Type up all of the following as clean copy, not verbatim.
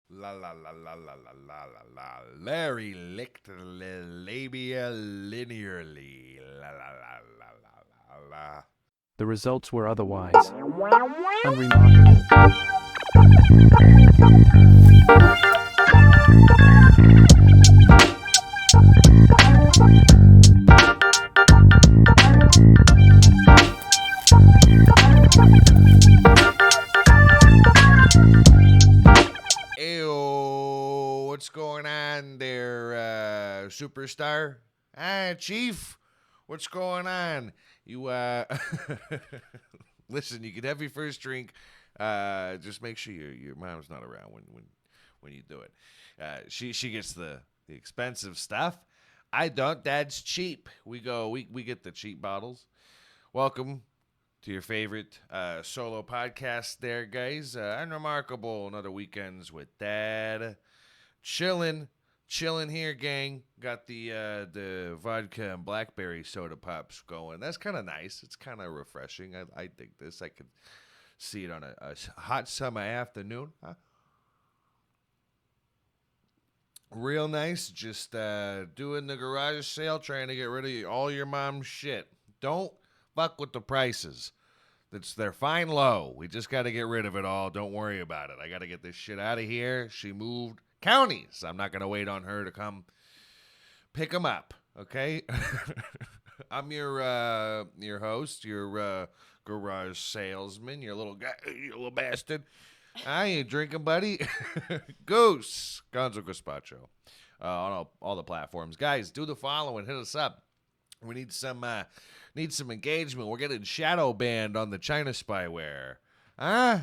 La la la la la la la la la. Larry licked the labia linearly. La la la la la la la. The results were otherwise unremarkable. Ew, what's going on there, superstar? Chief, what's going on? You, listen, you can have your first drink. Just make sure your mom's not around when you do it. She gets the expensive stuff. I don't. That's cheap. We get the cheap bottles. Welcome to your favorite solo podcast there, guys. Unremarkable, another weekends with Dad. Chilling here, gang. Got the vodka and blackberry soda pops going. That's kind of nice. It's kind of refreshing. I dig this. I could see it on a hot summer afternoon. Huh? Real nice. Just doing the garage sale, trying to get rid of all your mom's shit. Don't fuck with the prices. They're fine low. We just got to get rid of it all. Don't worry about it. I got to get this shit out of here. She moved counties. I'm not going to wait on her to come pick them up. Okay? I'm your host, your garage salesman, your little guy, you little bastard. I ain't drinking, buddy. Goose. Gonzo Gazpacho. On all the platforms. Guys, do the following. Hit us up. We need some engagement. We're getting shadow banned on the China spyware. Huh?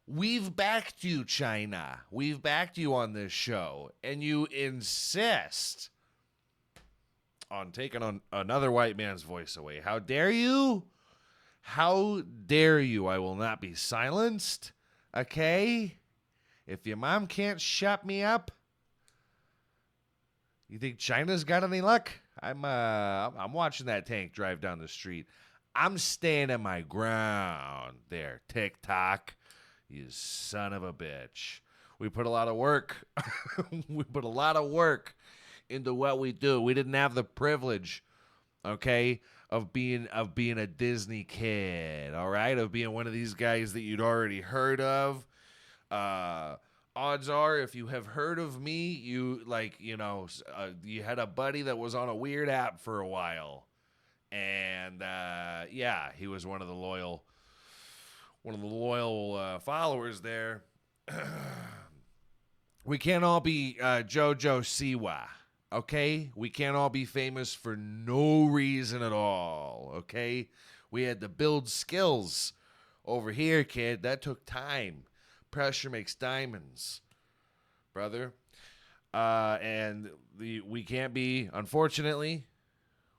We've backed you, China. We've backed you on this show, and you insist on taking on another white man's voice away. How dare you? How dare you? I will not be silenced. Okay? If your mom can't shut me up, you think China's got any luck? I'm watching that tank drive down the street. I'm standing my ground there, TikTok. You son of a bitch. We put a lot of work. We put a lot of work into what we do. We didn't have the privilege, okay, of being a Disney kid, all right? Of being one of these guys that you'd already heard of. Odds are, if you have heard of me, you you had a buddy that was on a weird app for a while, and yeah, he was one of the loyal followers there. We can't all be Jojo Siwa, okay? We can't all be famous for no reason at all, okay? We had to build skills over here, kid. That took time. Pressure makes diamonds, brother. We can't be, unfortunately,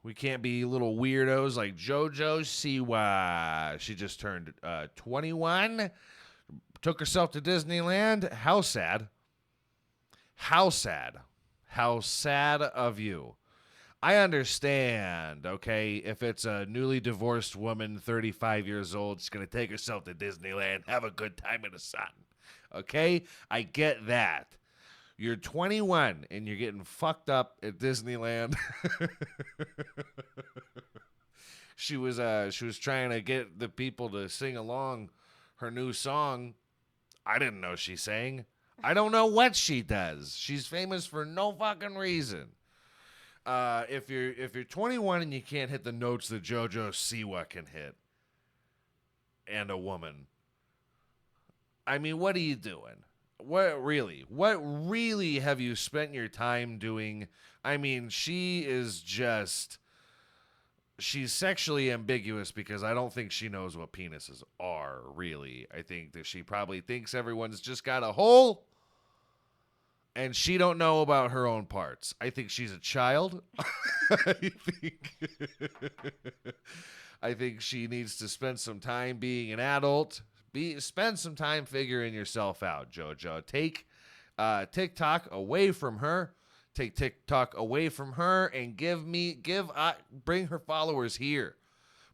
we can't be little weirdos like Jojo Siwa. She just turned 21, took herself to Disneyland. How sad. How sad. How sad of you. I understand, okay, if it's a newly divorced woman, 35 years old, she's going to take herself to Disneyland, have a good time in the sun. Okay? I get that. You're 21 and you're getting fucked up at Disneyland. She was trying to get the people to sing along her new song. I didn't know she sang. I don't know what she does. She's famous for no fucking reason. If you're 21 and you can't hit the notes that Jojo Siwa can hit, and a woman, I mean, what are you doing? What really have you spent your time doing? I mean, she's sexually ambiguous because I don't think she knows what penises are, really. I think that she probably thinks everyone's just got a hole and she don't know about her own parts. I think she's a child. I think I think she needs to spend some time being an adult. Spend some time figuring yourself out, JoJo. Take TikTok away from her. Take TikTok away from her and bring her followers here.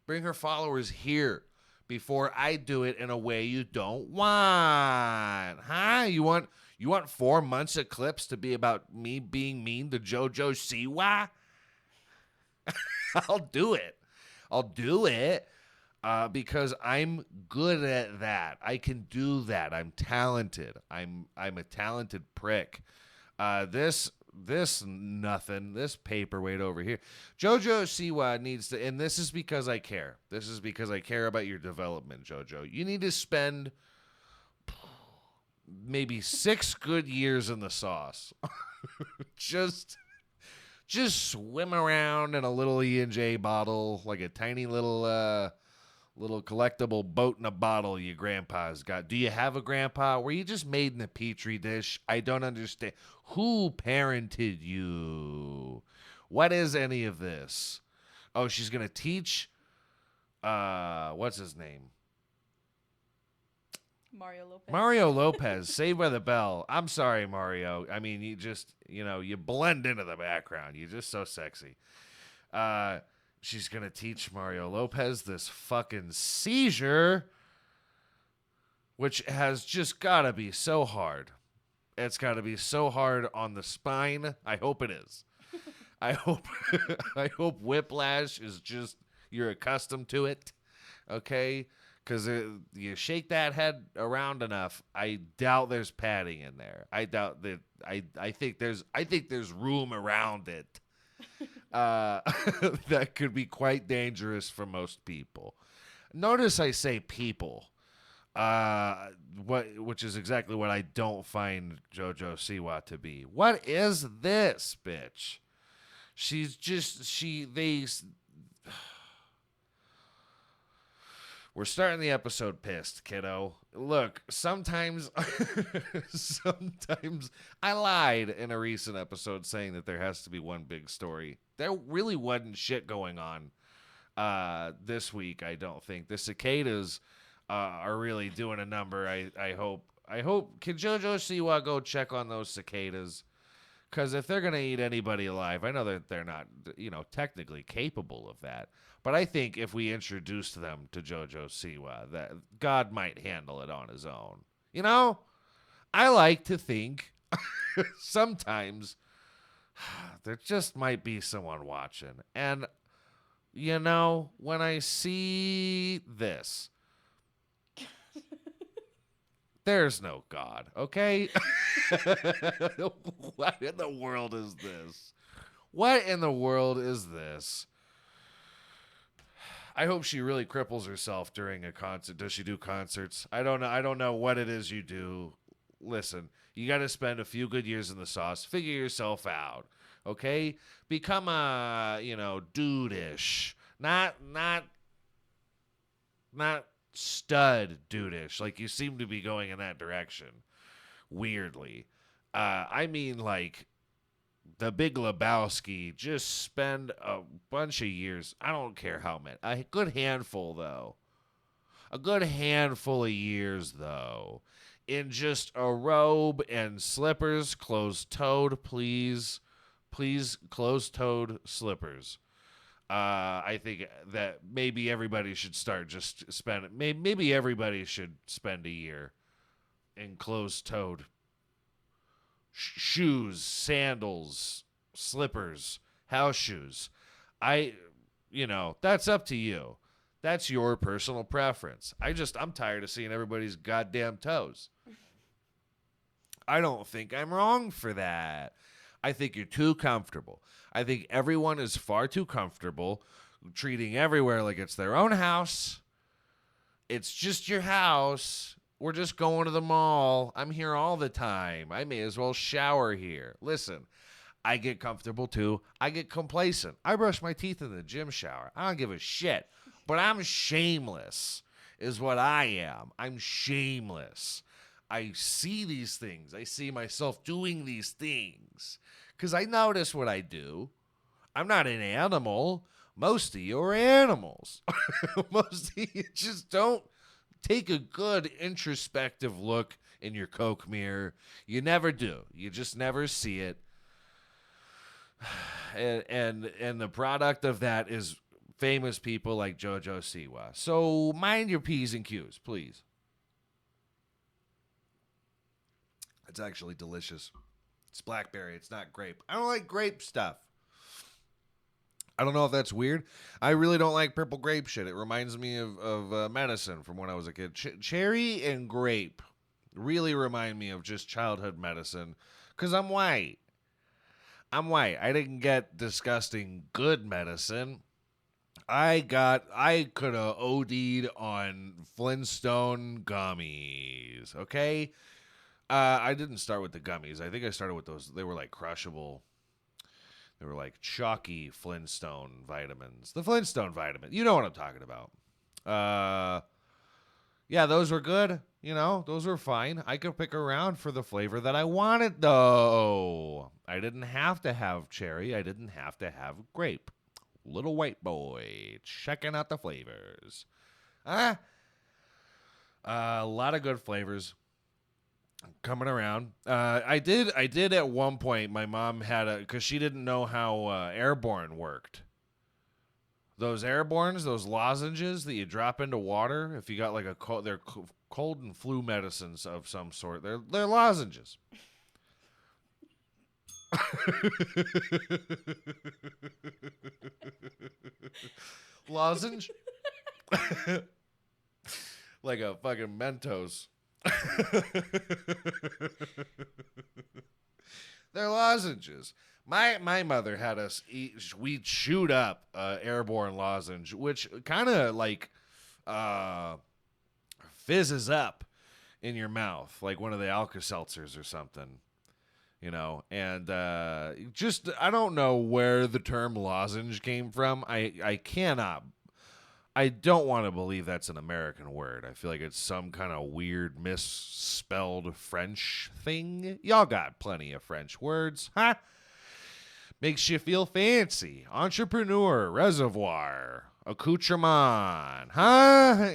Bring her followers here. before I do it in a way you don't want. Huh? You want 4 months of clips to be about me being mean to Jojo Siwa? I'll do it. I'll do it because I'm good at that. I can do that. I'm talented. I'm a talented prick. This nothing. This paperweight over here. Jojo Siwa needs to, and this is because I care. This is because I care about your development, Jojo. You need to spend maybe 6 good years in the sauce. just swim around in a little E&J bottle, like a tiny little collectible boat in a bottle your grandpa's got. Do you have a grandpa? Were you just made in a petri dish? I don't understand. Who parented you? What is any of this? Oh, she's going to teach, what's his name? Mario Lopez, Saved by the Bell. I'm sorry, Mario. I mean, you blend into the background. You're just so sexy. She's going to teach Mario Lopez this fucking seizure, which has just got to be so hard. It's got to be so hard on the spine. I hope it is. I hope whiplash is just, you're accustomed to it. Okay? Because you shake that head around enough, I doubt there's padding in there. I doubt that. I think there's room around it. That could be quite dangerous for most people. Notice I say people, which is exactly what I don't find Jojo Siwa to be. What is this bitch? We're starting the episode pissed, kiddo. Look, sometimes I lied in a recent episode saying that there has to be one big story. There really wasn't shit going on this week, I don't think. The cicadas are really doing a number, I hope. Can Jojo Siwa go check on those cicadas? Because if they're going to eat anybody alive, I know that they're not, technically capable of that. But I think if we introduced them to Jojo Siwa, that God might handle it on his own. I like to think sometimes there just might be someone watching. And, when I see this, there's no God, okay? What in the world is this? What in the world is this? I hope she really cripples herself during a concert. Does she do concerts? I don't know. I don't know what it is you do. Listen, you got to spend a few good years in the sauce. Figure yourself out, okay? Become a, dude-ish. Not stud dude-ish. Like, you seem to be going in that direction. Weirdly. I mean, like, The Big Lebowski, just spend a bunch of years. I don't care how many. A good handful, though. A good handful of years, though. In just a robe and slippers, closed-toed, please. Please, closed-toed slippers. I think that maybe everybody should start just spend. Maybe everybody should spend a year in closed-toed shoes, sandals, slippers, house shoes. That's up to you. That's your personal preference. I'm tired of seeing everybody's goddamn toes. I don't think I'm wrong for that. I think you're too comfortable. I think everyone is far too comfortable treating everywhere like it's their own house. It's just your house. We're just going to the mall. I'm here all the time. I may as well shower here. Listen, I get comfortable too. I get complacent. I brush my teeth in the gym shower. I don't give a shit. But I'm shameless is what I am. I'm shameless. I see these things. I see myself doing these things because I notice what I do. I'm not an animal. Most of you are animals. Most of you just don't take a good introspective look in your Coke mirror. You never do. You just never see it. And the product of that is famous people like Jojo Siwa. So mind your P's and Q's, please. It's actually delicious. It's blackberry. It's not grape. I don't like grape stuff. I don't know if that's weird. I really don't like purple grape shit. It reminds me of medicine from when I was a kid. Cherry and grape really remind me of just childhood medicine because I'm white. I'm white. I didn't get disgusting good medicine. I could have OD'd on Flintstone gummies, okay? I didn't start with the gummies. I think I started with those. They were like crushable. They were like chalky Flintstone vitamins. The Flintstone vitamin. You know what I'm talking about. Yeah, those were good. You know, those were fine. I could pick around for the flavor that I wanted, though. I didn't have to have cherry. I didn't have to have grape. Little white boy checking out the flavors. A lot of good flavors coming around. I did at one point. My mom had because she didn't know how Airborne worked. Those Airbornes, those lozenges that you drop into water if you got like they're cold and flu medicines of some sort. They're lozenges. Lozenge? Like a fucking Mentos. They're lozenges. My mother had us eat. We'd shoot up Airborne lozenge, which kind of like fizzes up in your mouth, like one of the Alka-Seltzers or something. You know, and just I don't know where the term lozenge came from. I don't want to believe that's an American word. I feel like it's some kind of weird misspelled French thing. Y'all got plenty of French words, huh? Makes you feel fancy. Entrepreneur, reservoir, accoutrement, huh?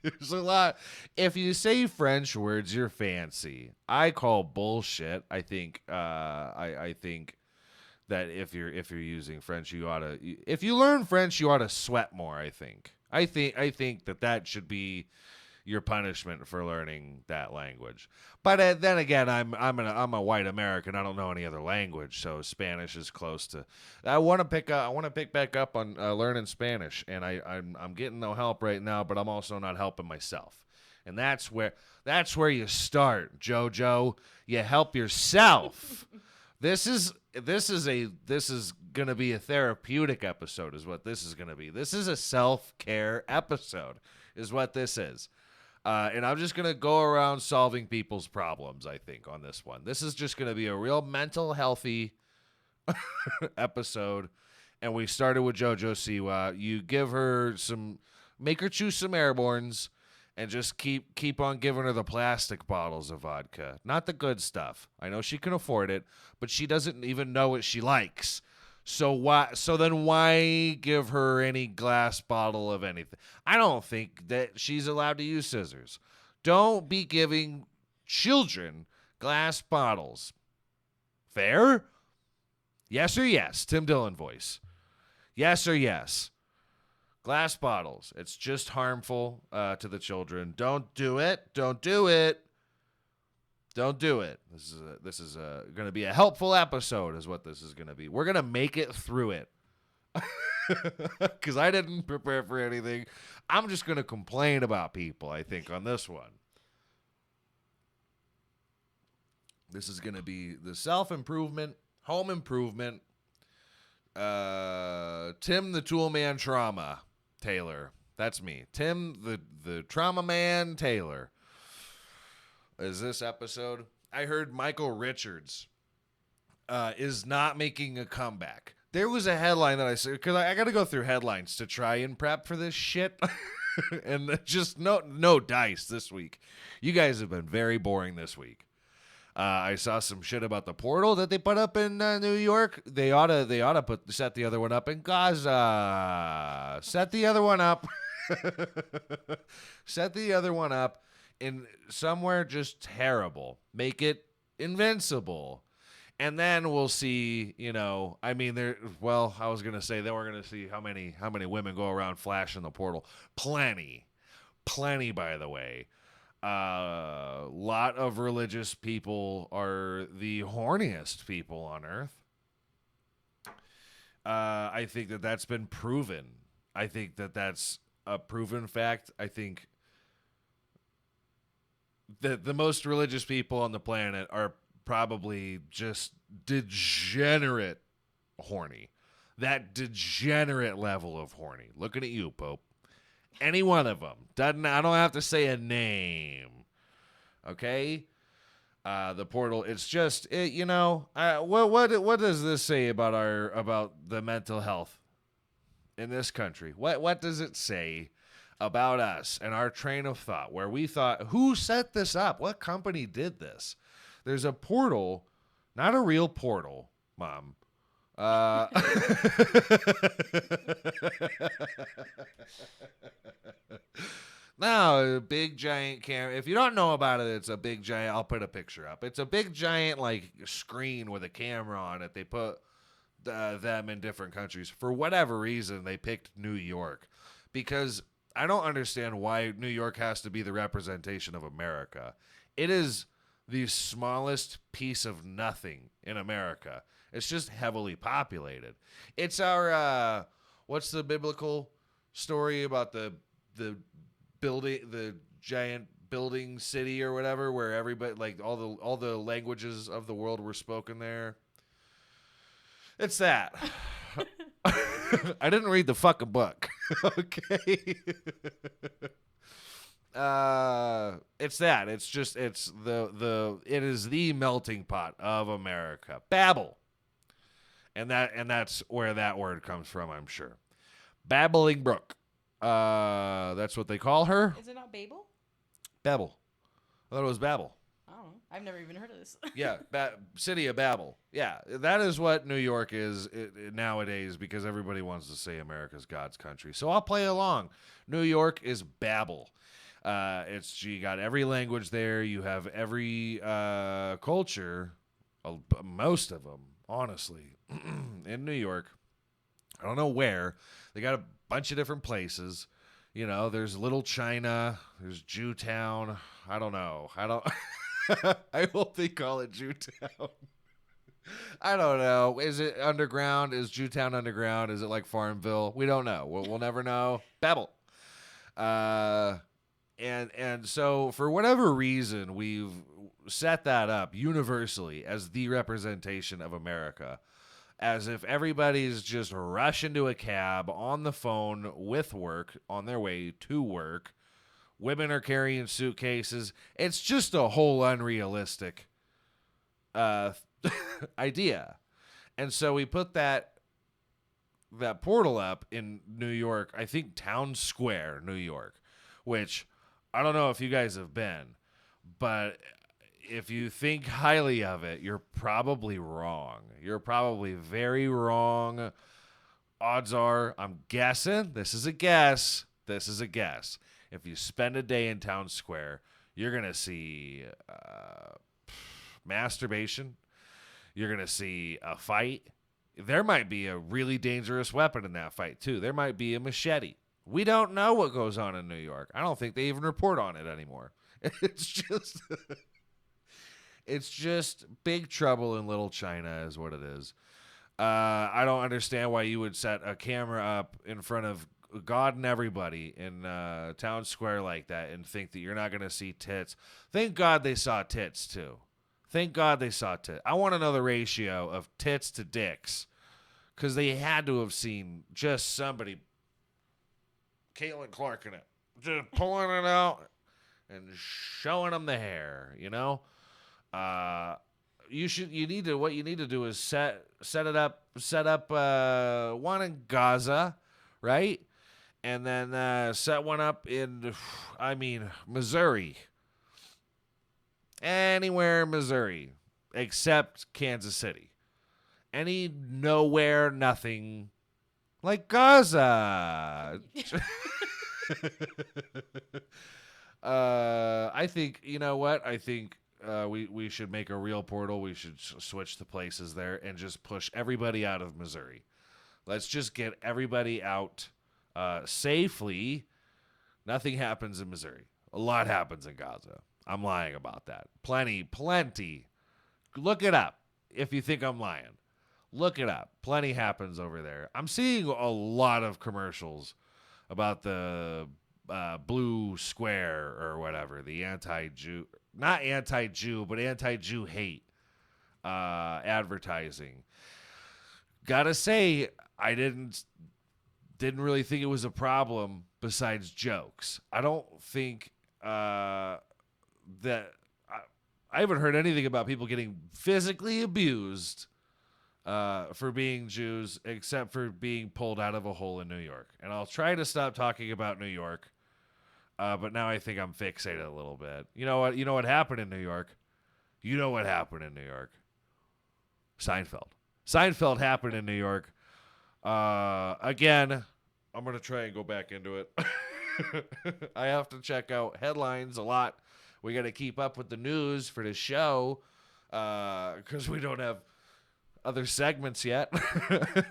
There's a lot. If you say French words, you're fancy. I call bullshit. I think. I think that if you're using French, you ought to. If you learn French, you ought to sweat more. I think. I think that should be your punishment for learning that language. But then again, I'm a white American. I don't know any other language, so Spanish is close to. I want to pick back up on learning Spanish, and I'm getting no help right now. But I'm also not helping myself, and that's where you start, JoJo. You help yourself. This is gonna be a therapeutic episode, is what this is gonna be. This is a self-care episode, is what this is. And I'm just going to go around solving people's problems, I think, on this one. This is just going to be a real mental healthy episode. And we started with Jojo Siwa. You give her make her choose some Airbornes, and just keep on giving her the plastic bottles of vodka. Not the good stuff. I know she can afford it, but she doesn't even know what she likes. So then why give her any glass bottle of anything? I don't think that she's allowed to use scissors. Don't be giving children glass bottles. Fair? Yes or yes? Tim Dillon voice. Yes or yes? Glass bottles. It's just harmful to the children. Don't do it. Don't do it. Don't do it. This is going to be a helpful episode, is what this is going to be. We're going to make it through it. Because I didn't prepare for anything. I'm just going to complain about people, I think, on this one. This is going to be the self-improvement, home improvement, Tim the Tool Man Trauma Taylor. That's me. Tim the Trauma Man Taylor. Is this episode? I heard Michael Richards is not making a comeback. There was a headline that I said, because I got to go through headlines to try and prep for this shit. And just no dice this week. You guys have been very boring this week. I saw some shit about the portal that they put up in New York. They ought to set the other one up in Gaza. Set the other one up. Set the other one up in somewhere just terrible. Make it invincible. And then we'll see, I mean, well, I was going to say then we're going to see how many women go around flashing the portal. Plenty, by the way. Lot of religious people are the horniest people on earth. I think that's been proven. I think that's a proven fact. I think that the most religious people on the planet are probably just degenerate horny. That degenerate level of horny. Looking at you, Pope. Any one of them. I don't have to say a name. Okay? The portal. It's just, what does this say about the mental health in this country? What does it say about us and our train of thought where we thought, who set this up? What company did this? There's a portal, not a real portal, Mom. No, a big giant camera. If you don't know about it, it's a big giant. I'll put a picture up. It's a big giant screen with a camera on it. They put them in different countries. For whatever reason, they picked New York because I don't understand why New York has to be the representation of America. It is the smallest piece of nothing in America. It's just heavily populated. It's our what's the biblical story about the building, the giant building city or whatever, where everybody all the languages of the world were spoken there? It's that. I didn't read the fucking book. Okay. It's that. It is the melting pot of America. Babel. And that's where that word comes from, I'm sure. Babbling Brook. That's what they call her. Is it not Babel? Babel. I thought it was Babel. I don't know. I've never even heard of this. Yeah, City of Babel. Yeah, that is what New York is nowadays because everybody wants to say America's God's country. So I'll play along. New York is Babel. You got every language there. You have every culture, most of them, honestly, in New York. I don't know where. They got a bunch of different places. There's Little China. There's Jewtown. I don't know. I hope they call it Jewtown. I don't know. Is it underground? Is Jewtown underground? Is it like Farmville? We don't know. We'll never know. Babel. And so for whatever reason, we've set that up universally as the representation of America, as if everybody's just rushing to a cab on the phone with work on their way to work. Women are carrying suitcases. It's just a whole unrealistic idea. And so we put that portal up in New York, I think Town Square, New York, which I don't know if you guys have been, but if you think highly of it, you're probably wrong. You're probably very wrong. Odds are, I'm guessing, this is a guess. If you spend a day in Town Square, you're going to see masturbation. You're going to see a fight. There might be a really dangerous weapon in that fight, too. There might be a machete. We don't know what goes on in New York. I don't think they even report on it anymore. It's just big trouble in Little China is what it is. I don't understand why you would set a camera up in front of God and everybody in Town Square like that and think that you're not going to see tits. Thank God they saw tits, too. Thank God they saw tits. I want to know the ratio of tits to dicks because they had to have seen just somebody, Caitlin Clark in it, just pulling it out and showing them the hair, what you need to do is set up one in Gaza, right? And then set one up in Missouri. Anywhere in Missouri except Kansas City. Nowhere, nothing like Gaza. I think, you know what? I think we should make a real portal. We should switch the places there and just push everybody out of Missouri. Let's just get everybody out safely. Nothing happens in Missouri. A lot happens in Gaza. I'm lying about that. Plenty. Look it up if you think I'm lying. Look it up. Plenty happens over there. I'm seeing a lot of commercials about the blue square or whatever, the anti-Jew, not anti-Jew, but anti-Jew hate advertising. Gotta say, I didn't really think it was a problem besides jokes. I don't think that I haven't heard anything about people getting physically abused for being Jews, except for being pulled out of a hole in New York. And I'll try to stop talking about New York, but now I think I'm fixated a little bit. You know what? You know what happened in New York? You know what happened in New York? Seinfeld. Seinfeld happened in New York. Again, I'm going to try and go back into it. I have to check out headlines a lot. We got to keep up with the news for this show because we don't have other segments yet.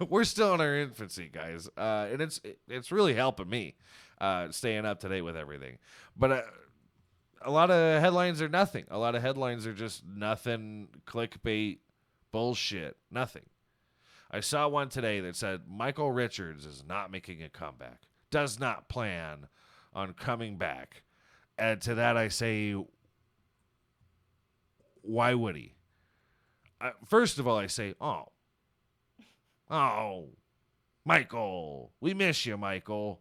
We're still in our infancy, guys, and it's really helping me staying up to date with everything. But a lot of headlines are nothing. A lot of headlines are just nothing, clickbait, bullshit, nothing. I saw one today that said Michael Richards is not making a comeback, does not plan on coming back. And to that I say, why would he? First of all, I say, oh, Michael, we miss you, Michael.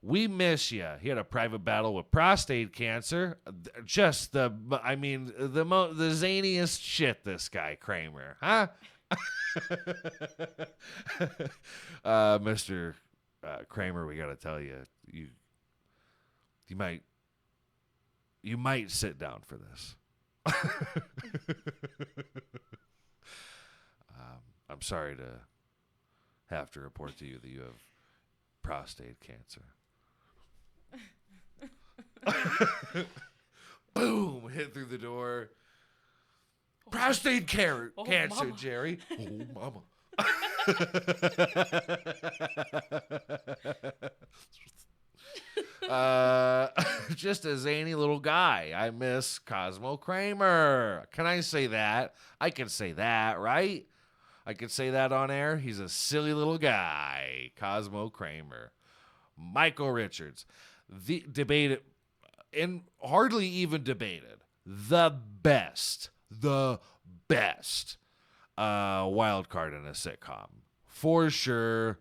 We miss you. He had a private battle with prostate cancer. Just the zaniest shit, this guy, Kramer. Huh? Mr. Kramer, we got to tell you, you might sit down for this. I'm sorry to have to report to you that you have prostate cancer. Boom! Hit through the door. Prostate cancer, mama. Jerry. Oh, mama. Just a zany little guy. I miss Cosmo Kramer. Can I say that? I can say that, right? I can say that on air. He's a silly little guy. Cosmo Kramer. Michael Richards. The debate, and hardly even debated, the best wild card in a sitcom. For sure.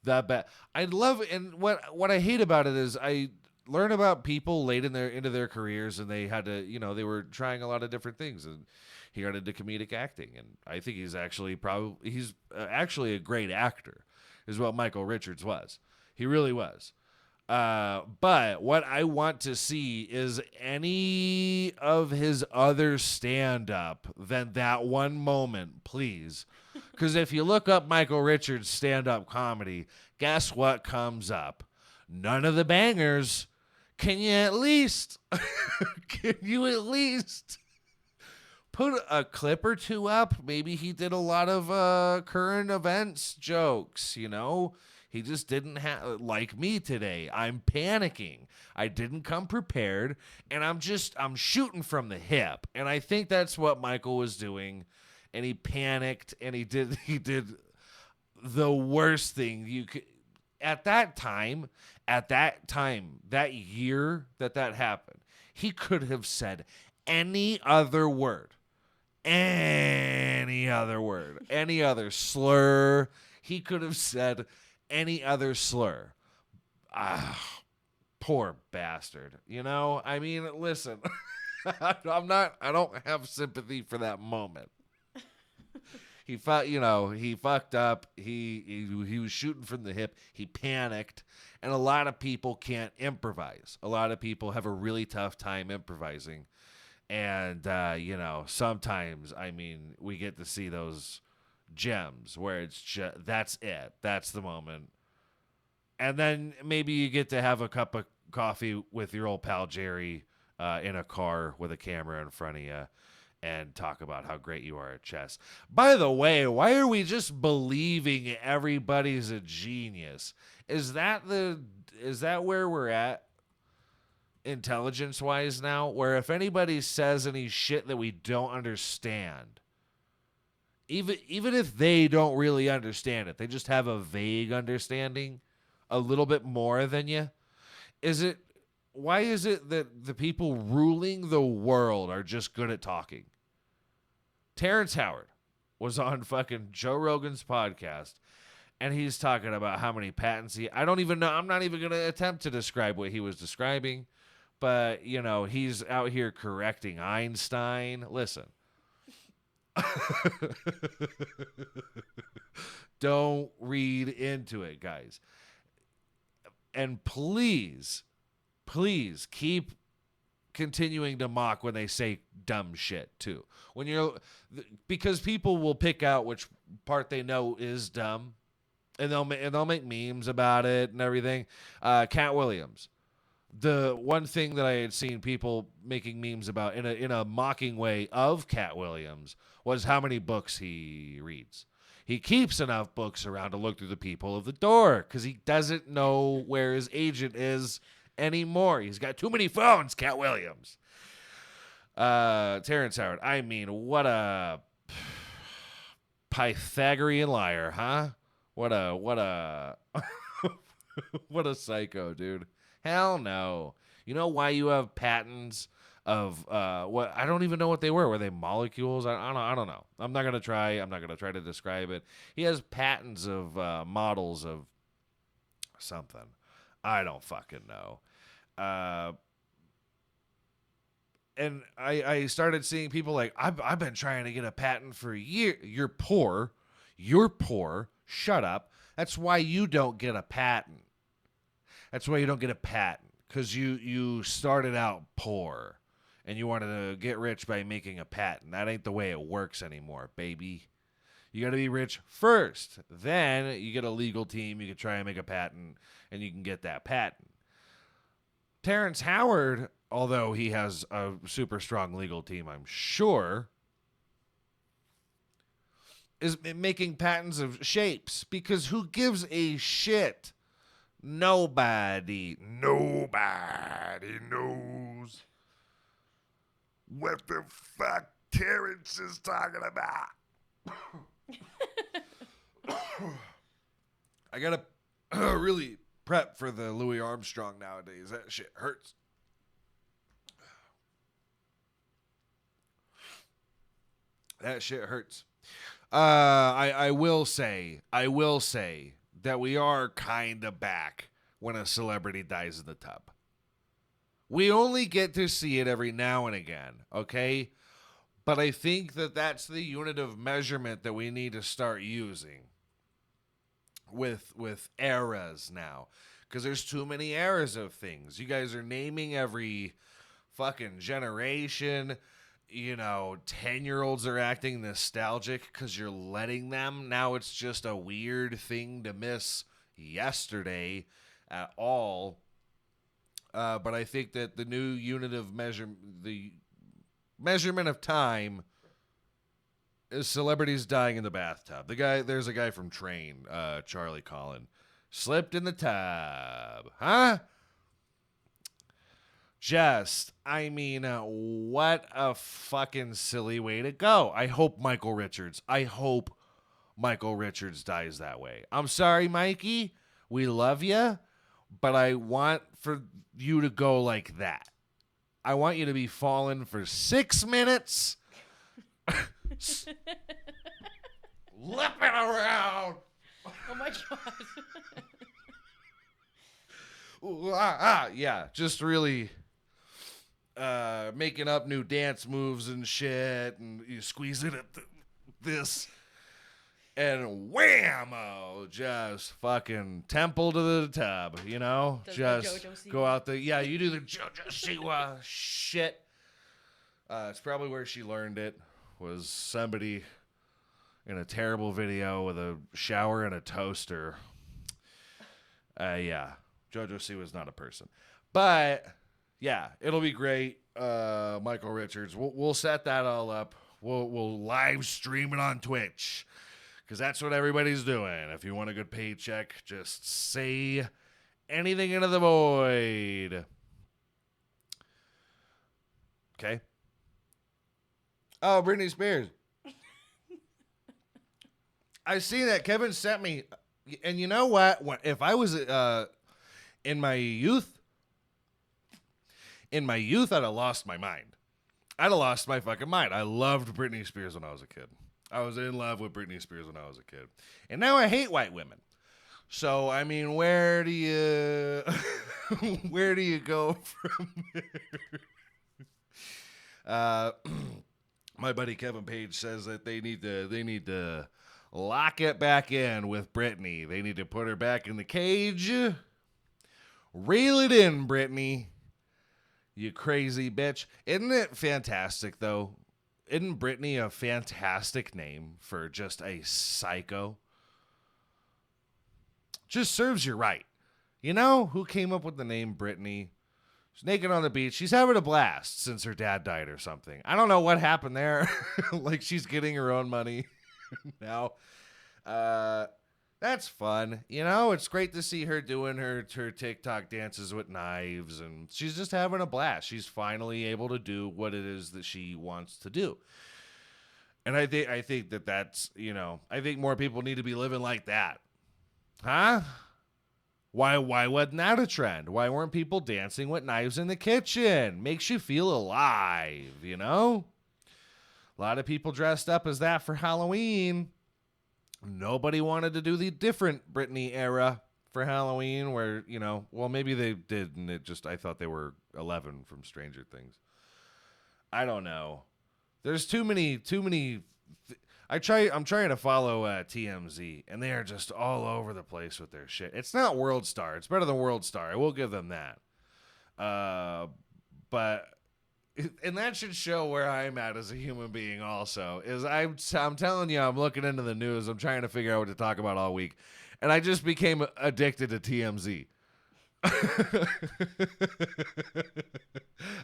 I love, and what I hate about it is I learn about people late into their careers, and they had to, they were trying a lot of different things, and he got into comedic acting, and I think he's actually a great actor, is what Michael Richards was. He really was. But what I want to see is any of his other stand-up than that one moment, please. Because if you look up Michael Richards' stand-up comedy, guess what comes up? None of the bangers. Can you at least put a clip or two up? Maybe he did a lot of current events jokes, He just didn't have, like me today. I'm panicking. I didn't come prepared, and I'm shooting from the hip. And I think that's what Michael was doing. And he panicked, and he did the worst thing you could. At that time, that year that happened, he could have said any other word, any other slur. He could have said any other slur. Poor bastard. Listen, I don't have sympathy for that moment. He fucked up. He was shooting from the hip. He panicked, and a lot of people can't improvise. A lot of people have a really tough time improvising, and sometimes we get to see those gems where it's just that's it. That's the moment, and then maybe you get to have a coffee with your old pal Jerry in a car with a camera in front of you and talk about how great you are at chess. By the way, why are we just believing everybody's a genius? Is that where we're at intelligence-wise now? Where if anybody says any shit that we don't understand, even if they don't really understand it, they just have a vague understanding, a little bit more than you. Why is it that the people ruling the world are just good at talking? Terrence Howard was on fucking Joe Rogan's podcast, and he's talking about how many patents I don't even know. I'm not even going to attempt to describe what he was describing, but, you know, he's out here correcting Einstein. Listen. Don't read into it, guys. And please keep continuing to mock when they say dumb shit too. Because people will pick out which part they know is dumb, and they'll make memes about it and everything. Cat Williams. The one thing that I had seen people making memes about in a mocking way of Cat Williams was how many books he reads. He keeps enough books around to look through the people of the door because he doesn't know where his agent is anymore. He's got too many phones, Cat Williams. Terrence Howard. I mean, what a Pythagorean liar, huh? What a what a psycho, dude. Hell no. You know why you have patents of what? I don't even know what they were. Were they molecules? I don't know. I'm not gonna try to describe it. He has patents of models of something. I don't fucking know. And I started seeing people like, I've been trying to get a patent for a year. You're poor. Shut up. That's why you don't get a patent. Because you started out poor and you wanted to get rich by making a patent. That ain't the way it works anymore, baby. You got to be rich first. Then you get a legal team. You can try and make a patent, and you can get that patent. Terrence Howard, although he has a super strong legal team, I'm sure, is making patents of shapes because who gives a shit? Nobody knows what the fuck Terrence is talking about. I gotta really prep for the Louis Armstrong nowadays. That shit hurts. I will say that we are kind of back when a celebrity dies in the tub. We only get to see it every now and again, okay? But I think that that's the unit of measurement that we need to start using with eras now. Because there's too many eras of things. You guys are naming every fucking generation. You know, 10-year-olds are acting nostalgic because you're letting them. Now it's just a weird thing to miss yesterday at all. But I think that the new unit of the measurement of time is celebrities dying in the bathtub. There's a guy from Train, Charlie Collin, slipped in the tub. Huh? What a fucking silly way to go. I hope Michael Richards dies that way. I'm sorry, Mikey. We love you, but I want for you to go like that. I want you to be falling for 6 minutes, lipping around. Oh my god. Yeah, just really making up new dance moves and shit, and you squeeze it at this, and whammo, just fucking temple to the tub, you know? Does just the Jojo Siwa? go out there. Yeah, you do the Jojo Siwa shit. It's probably where she learned it, was somebody in a terrible video with a shower and a toaster. Yeah, Jojo Siwa is not a person. But yeah, it'll be great. Michael Richards. We'll set that all up. We'll live stream it on Twitch because that's what everybody's doing. If you want a good paycheck, just say anything into the void. Okay. Oh, Britney Spears. I see that Kevin sent me, and you know what? If I was in my youth, I'd have lost my mind. I'd have lost my fucking mind. I loved Britney Spears when I was a kid. I was in love with Britney Spears when I was a kid. And now I hate white women. So, I mean, where do you where do you go from there? My buddy Kevin Page says that they need to lock it back in with Britney. They need to put her back in the cage. Reel it in, Britney. You crazy bitch. Isn't it fantastic, though? Isn't Britney a fantastic name for just a psycho? Just serves you right. You know who came up with the name Britney? She's naked on the beach. She's having a blast since her dad died or something. I don't know what happened there. Like she's getting her own money now. That's fun. You know, it's great to see her doing her TikTok dances with knives, and she's just having a blast. She's finally able to do what it is that she wants to do. And I think that's, you know, I think more people need to be living like that. Huh? Why wasn't that a trend? Why weren't people dancing with knives in the kitchen? Makes you feel alive, you know? A lot of people dressed up as that for Halloween. Nobody wanted to do the different Britney era for Halloween where, you know, well, maybe they did, and I thought they were 11 from Stranger Things. I don't know. There's too many. I'm trying to follow TMZ, and they are just all over the place with their shit. It's not World Star. It's better than World Star. I will give them that. But and that should show where I'm at as a human being also. Is I'm telling you, I'm looking into the news. I'm trying to figure out what to talk about all week. And I just became addicted to TMZ.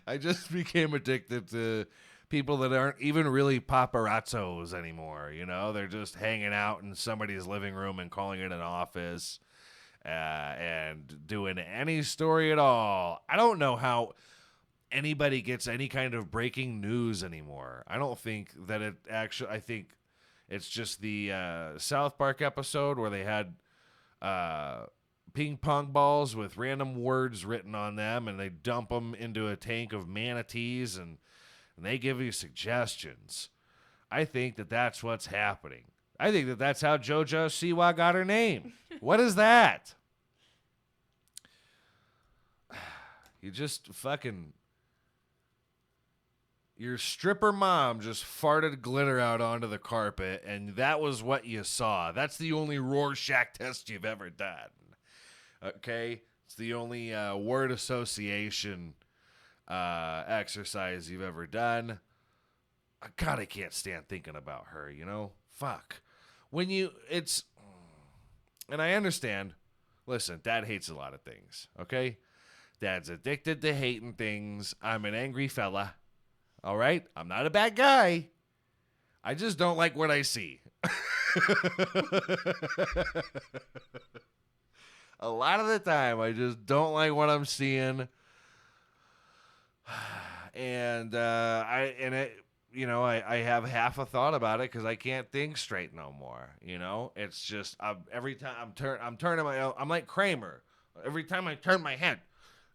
I just became addicted to people that aren't even really paparazzos anymore. You know, they're just hanging out in somebody's living room and calling it an office and doing any story at all. I don't know how anybody gets any kind of breaking news anymore. I don't think that it actually, I think it's just the South Park episode where they had ping pong balls with random words written on them, and they dump them into a tank of manatees, and they give you suggestions. I think that that's what's happening. I think that that's how Jojo Siwa got her name. What is that? You just fucking... Your stripper mom just farted glitter out onto the carpet, and that was what you saw. That's the only Rorschach test you've ever done. Okay? It's the only word association exercise you've ever done. God, I can't stand thinking about her, you know? Fuck. And I understand. Listen, Dad hates a lot of things, okay? Dad's addicted to hating things. I'm an angry fella. All right? I'm not a bad guy. I just don't like what I see. A lot of the time, I just don't like what I'm seeing. And I have half a thought about it because I can't think straight no more. You know, it's just every time I'm turning I'm like Kramer. Every time I turn my head,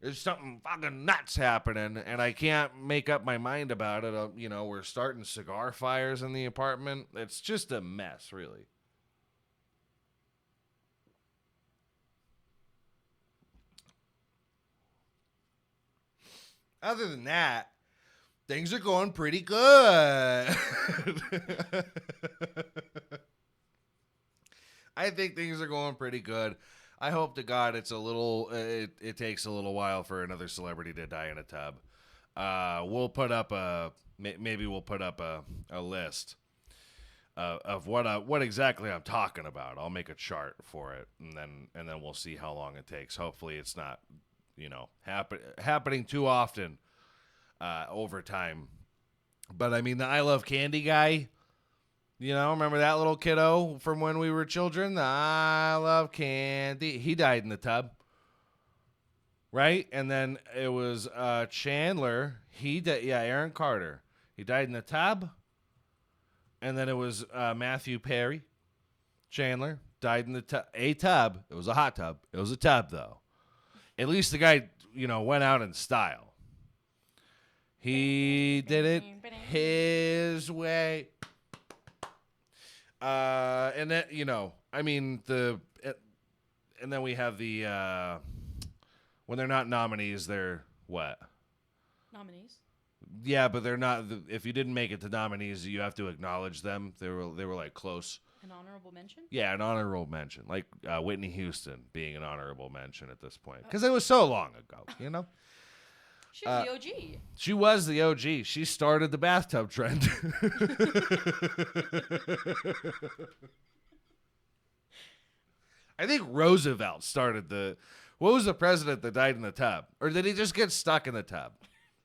there's something fucking nuts happening, and I can't make up my mind about it. You know, we're starting cigar fires in the apartment. It's just a mess, really. Other than that, things are going pretty good. I think things are going pretty good. I hope to God it takes a little while for another celebrity to die in a tub. We'll put up a list of what exactly I'm talking about. I'll make a chart for it, and then we'll see how long it takes. Hopefully it's not happening too often over time. But I mean, the I Love Candy guy, remember that little kiddo from when we were children? The I Love Candy. He died in the tub. Right? And then it was Chandler. Aaron Carter. He died in the tub. And then it was Matthew Perry. Chandler died in the tub. It was a hot tub. It was a tub, though. At least the guy, went out in style. He did it his way. And then, and then we have the, when they're not nominees, they're what? Nominees. Yeah, but they're not. If you didn't make it to nominees, you have to acknowledge them. They were like close. An honorable mention? Yeah, an honorable mention, like Whitney Houston being an honorable mention at this point, because it was so long ago. She was the OG. She was the OG. She started the bathtub trend. I think Roosevelt started the. What was the president that died in the tub? Or did he just get stuck in the tub?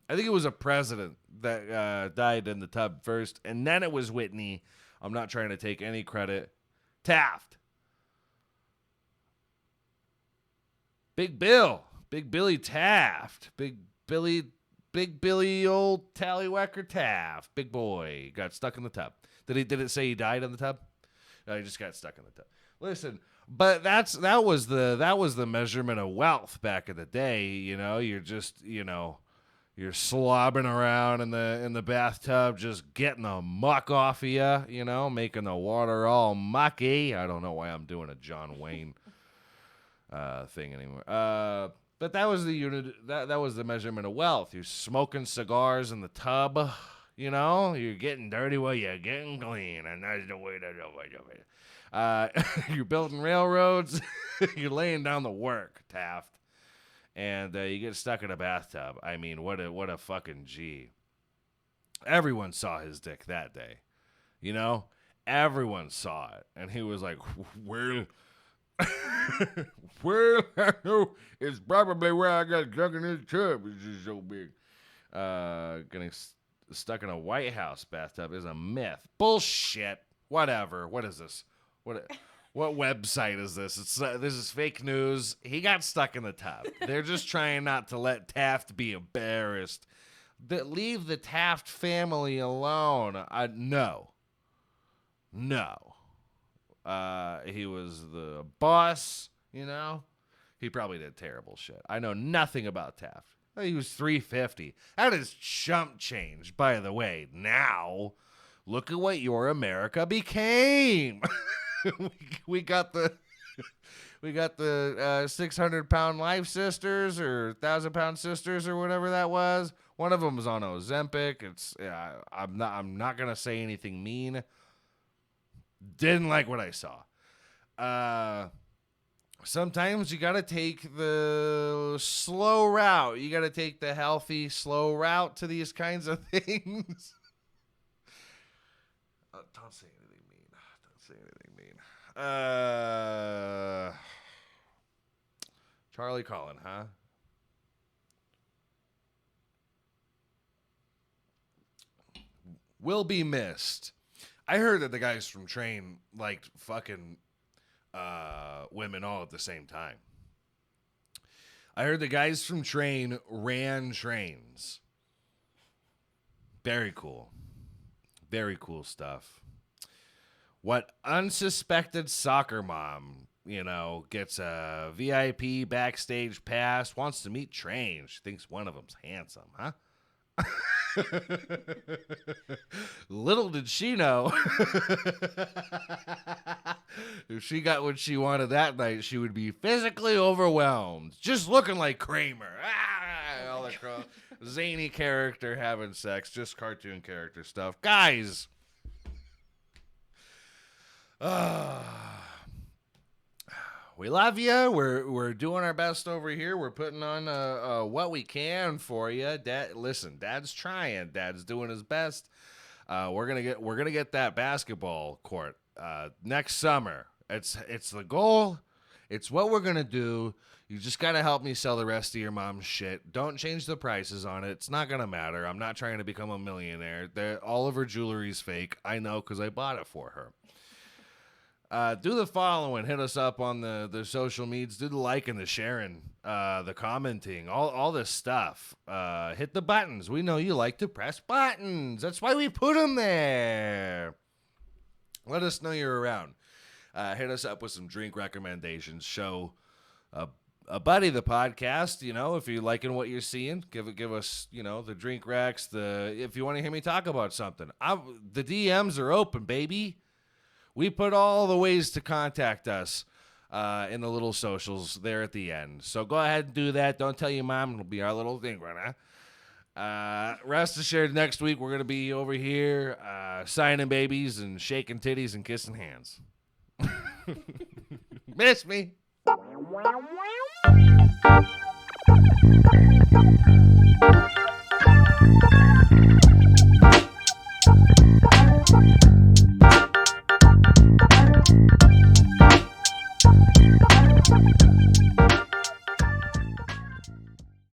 I think it was a president that died in the tub first, and then it was Whitney. I'm not trying to take any credit. Taft. Big Billy Taft. Big Billy old Tallywecker Taft. Big boy. Got stuck in the tub. Did it say he died in the tub? No, he just got stuck in the tub. Listen, but that was the measurement of wealth back in the day. You're just you're slobbing around in the bathtub, just getting the muck off of you. Making the water all mucky. I don't know why I'm doing a John Wayne thing anymore. But that was the unit. That was the measurement of wealth. You're smoking cigars in the tub. You're getting dirty while you're getting clean, and that's the way to do it. You're building railroads. You're laying down the work, Taft, and you get stuck in a bathtub. I mean, what a fucking G. Everyone saw his dick that day, Everyone saw it, and he was like, "Well, it's probably where I got stuck in this tub. It's just so big." Getting stuck in a White House bathtub is a myth. Bullshit. Whatever. What is this? What website is this? This is fake news. He got stuck in the tub. They're just trying not to let Taft be embarrassed. Leave the Taft family alone. No. He was the boss, He probably did terrible shit. I know nothing about Taft. He was 350. That is chump change, by the way. Now, look at what your America became. we got the 600-pound life sisters or 1,000-pound sisters or whatever that was. One of them was on Ozempic. I'm not gonna say anything mean. Didn't like what I saw. Sometimes you gotta take the slow route. You gotta take the healthy, slow route to these kinds of things. Don't say anything mean. Charlie Collin, huh? Will be missed. I heard that the guys from Train liked fucking women all at the same time. I heard the guys from Train ran trains. Very cool. Very cool stuff. What unsuspected soccer mom, gets a VIP backstage pass, wants to meet Train. She thinks one of them's handsome, huh? Little did she know. If she got what she wanted that night, she would be physically overwhelmed. Just looking like Kramer. All across. Zany character having sex. Just cartoon character stuff. Guys. We love you. We're doing our best over here. We're putting on what we can for you. Listen, Dad's trying. Dad's doing his best. We're gonna get that basketball court next summer. It's the goal. It's what we're going to do. You just got to help me sell the rest of your mom's shit. Don't change the prices on it. It's not going to matter. I'm not trying to become a millionaire. All of her jewelry's fake. I know because I bought it for her. Do the following. Hit us up on the social medias. Do the liking, the sharing, the commenting, all this stuff. Hit the buttons. We know you like to press buttons. That's why we put them there. Let us know you're around. Hit us up with some drink recommendations. Show a buddy the podcast. If you're liking what you're seeing, give us the drink recs. If you want to hear me talk about something, the DMs are open, baby. We put all the ways to contact us in the little socials there at the end. So go ahead and do that. Don't tell your mom. It'll be our little thing right now. Rest assured, next week we're going to be over here signing babies and shaking titties and kissing hands. Miss me.